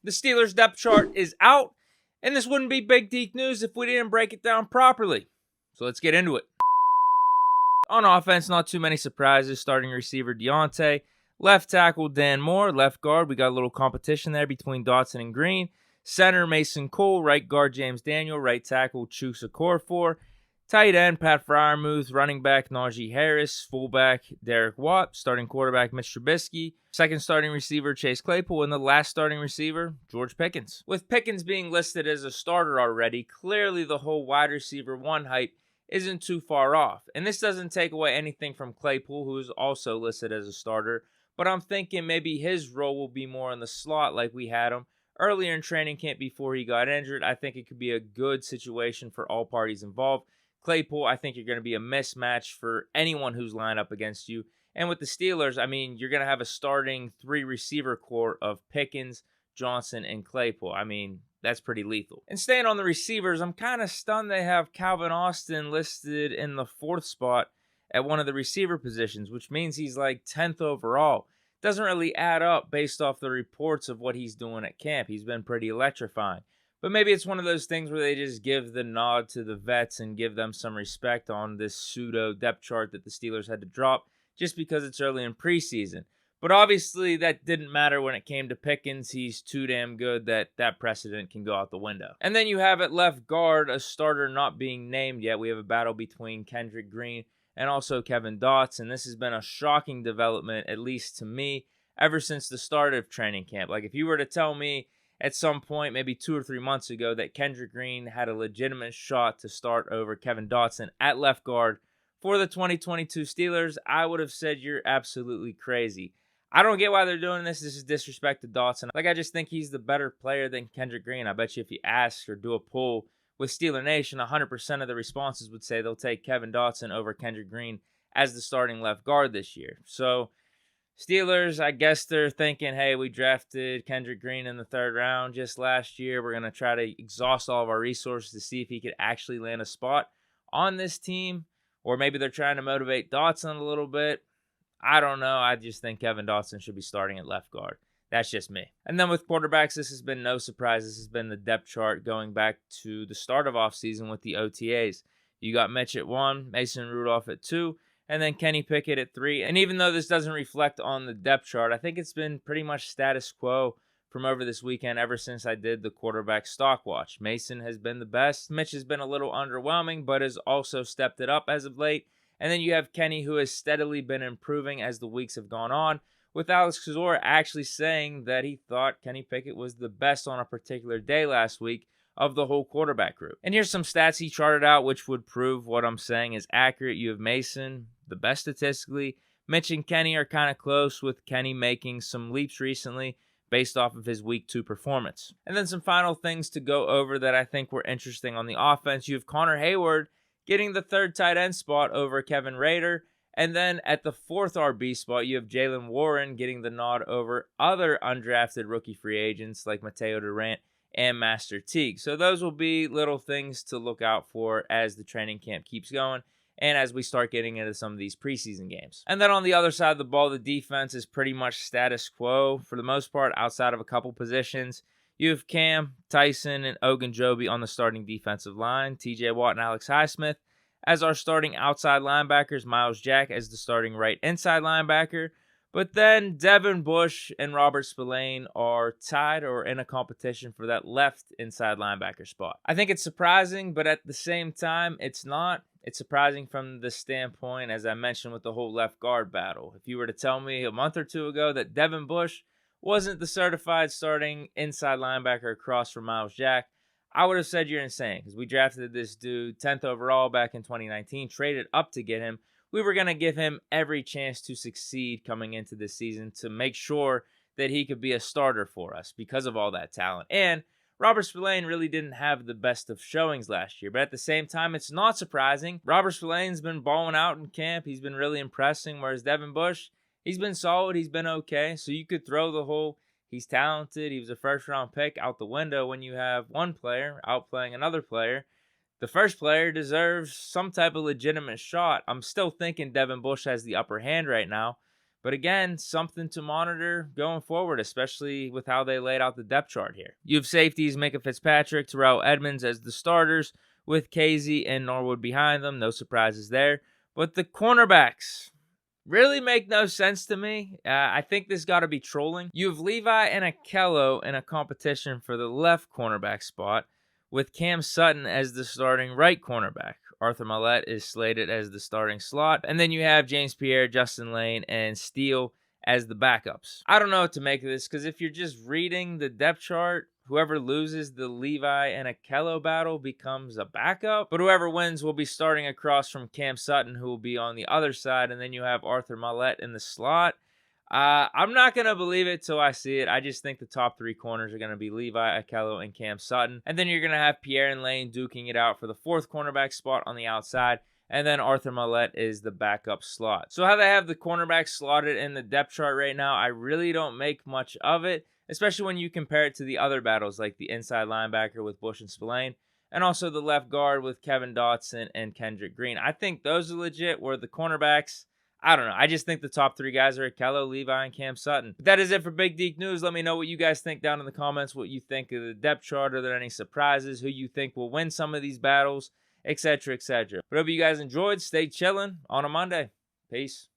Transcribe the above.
The Steelers depth chart is out, and this wouldn't be big deep news if we didn't break it down properly. So let's get into it. On offense, not too many surprises. Starting receiver Deontay, left tackle Dan Moore, left guard, we got a little competition there between Dotson and Green. Center Mason Cole, right guard James Daniel, right tackle Chusa Okorafor, tight end Pat Freiermuth, running back Najee Harris, fullback Derek Watt, starting quarterback Mitch Trubisky, second starting receiver Chase Claypool, and the last starting receiver George Pickens. With Pickens being listed as a starter already, clearly the whole wide receiver one hype isn't too far off. And this doesn't take away anything from Claypool, who is also listed as a starter, but I'm thinking maybe his role will be more in the slot like we had him earlier in training camp before he got injured. I think it could be a good situation for all parties involved. Claypool, I think you're going to be a mismatch for anyone who's lined up against you. And with the Steelers, I mean, you're going to have a starting 3 receiver core of Pickens, Johnson, and Claypool. I mean, that's pretty lethal. And staying on the receivers, I'm kind of stunned they have Calvin Austin listed in the 4th spot at one of the receiver positions, which means he's like 10th overall. Doesn't really add up based off the reports of what he's doing at camp. He's been pretty electrifying. But maybe it's one of those things where they just give the nod to the vets and give them some respect on this pseudo depth chart that the Steelers had to drop just because it's early in preseason. But obviously that didn't matter when it came to Pickens. He's too damn good that that precedent can go out the window. And then you have at left guard a starter not being named yet. We have a battle between Kendrick Green and also Kevin Dotson. And this has been a shocking development, at least to me, ever since the start of training camp. Like if you were to tell me at some point, maybe 2 or 3 months ago, that Kendrick Green had a legitimate shot to start over Kevin Dotson at left guard for the 2022 Steelers, I would have said you're absolutely crazy. I don't get why they're doing this. This is disrespect to Dotson. Like, I just think he's the better player than Kendrick Green. I bet you if you ask or do a poll with Steeler Nation, 100% of the responses would say they'll take Kevin Dotson over Kendrick Green as the starting left guard this year. So Steelers, I guess they're thinking, hey, we drafted Kendrick Green in the 3rd round just last year. We're going to try to exhaust all of our resources to see if he could actually land a spot on this team. Or maybe they're trying to motivate Dotson a little bit. I don't know. I just think Kevin Dotson should be starting at left guard. That's just me. And then with quarterbacks, this has been no surprise. This has been the depth chart going back to the start of offseason with the OTAs. You got Mitch at 1, Mason Rudolph at 2, and then Kenny Pickett at 3. And even though this doesn't reflect on the depth chart, I think it's been pretty much status quo from over this weekend ever since I did the quarterback stock watch. Mason has been the best. Mitch has been a little underwhelming, but has also stepped it up as of late. And then you have Kenny, who has steadily been improving as the weeks have gone on, with Alex Kozora actually saying that he thought Kenny Pickett was the best on a particular day last week of the whole quarterback group. And here's some stats he charted out which would prove what I'm saying is accurate. You have Mason, the best statistically. Mitch and Kenny are kind of close, with Kenny making some leaps recently based off of his week 2 performance. And then some final things to go over that I think were interesting on the offense. You have Connor Hayward getting the 3rd tight end spot over Kevin Rader. And then at the 4th RB spot, you have Jalen Warren getting the nod over other undrafted rookie free agents like Mateo Durant and Master Teague. So those will be little things to look out for as the training camp keeps going and as we start getting into some of ththese preseason games. And then on the other side of the ball, the defense is pretty much status quo for the most part outside of a couple positions. You have Cam, Tyson, and Ogunjobi on the starting defensive line, TJ Watt and Alex Highsmith as our starting outside linebackers, Miles Jack as the starting right inside linebacker. But then Devin Bush and Robert Spillane are tied or in a competition for that left inside linebacker spot. I think it's surprising, but at the same time, it's not. It's surprising from the standpoint, as I mentioned, with the whole left guard battle. If you were to tell me a month or 2 ago that Devin Bush wasn't the certified starting inside linebacker across from Miles Jack, I would have said you're insane, because we drafted this dude 10th overall back in 2019, traded up to get him. We were going to give him every chance to succeed coming into this season to make sure that he could be a starter for us because of all that talent. And Robert Spillane really didn't have the best of showings last year, but at the same time, it's not surprising. Robert Spillane's been balling out in camp. He's been really impressing, whereas Devin Bush, he's been solid. He's been okay. So you could throw the whole he's talented, he was a first-round pick out the window when you have one player outplaying another player. The first player deserves some type of legitimate shot. I'm still thinking Devin Bush has the upper hand right now, But again, something to monitor going forward, especially with how they laid out the depth chart here. You have safeties Micah Fitzpatrick, Terrell Edmonds as the starters, with Casey and Norwood behind them. No surprises there. But the cornerbacks really make no sense to me. I think this got to be trolling. You have Levi and Akello in a competition for the left cornerback spot, with Cam Sutton as the starting right cornerback. Arthur Maulet is slated as the starting slot. And then you have James Pierre, Justin Lane, and Steele as the backups. I don't know what to make of this, because if you're just reading the depth chart, whoever loses the Levi and Akello battle becomes a backup. But whoever wins will be starting across from Cam Sutton, who will be on the other side. And then you have Arthur Maulet in the slot. I'm not going to believe it till I see it. I just think the top three corners are going to be Levi, Akello, and Cam Sutton. And then you're going to have Pierre and Lane duking it out for the fourth cornerback spot on the outside. And then Arthur Maulet is the backup slot. So how they have the cornerbacks slotted in the depth chart right now, I really don't make much of it, especially when you compare it to the other battles like the inside linebacker with Bush and Spillane, and also the left guard with Kevin Dotson and Kendrick Green. I think those are legit, where the cornerbacks, I don't know. I just think the top three guys are Akello, Levi, and Cam Sutton. But that is it for Big Deke News. Let me know what you guys think down in the comments, what you think of the depth chart. Are there any surprises? Who you think will win some of these battles, etc., etc. But hope you guys enjoyed. Stay chilling on a Monday. Peace.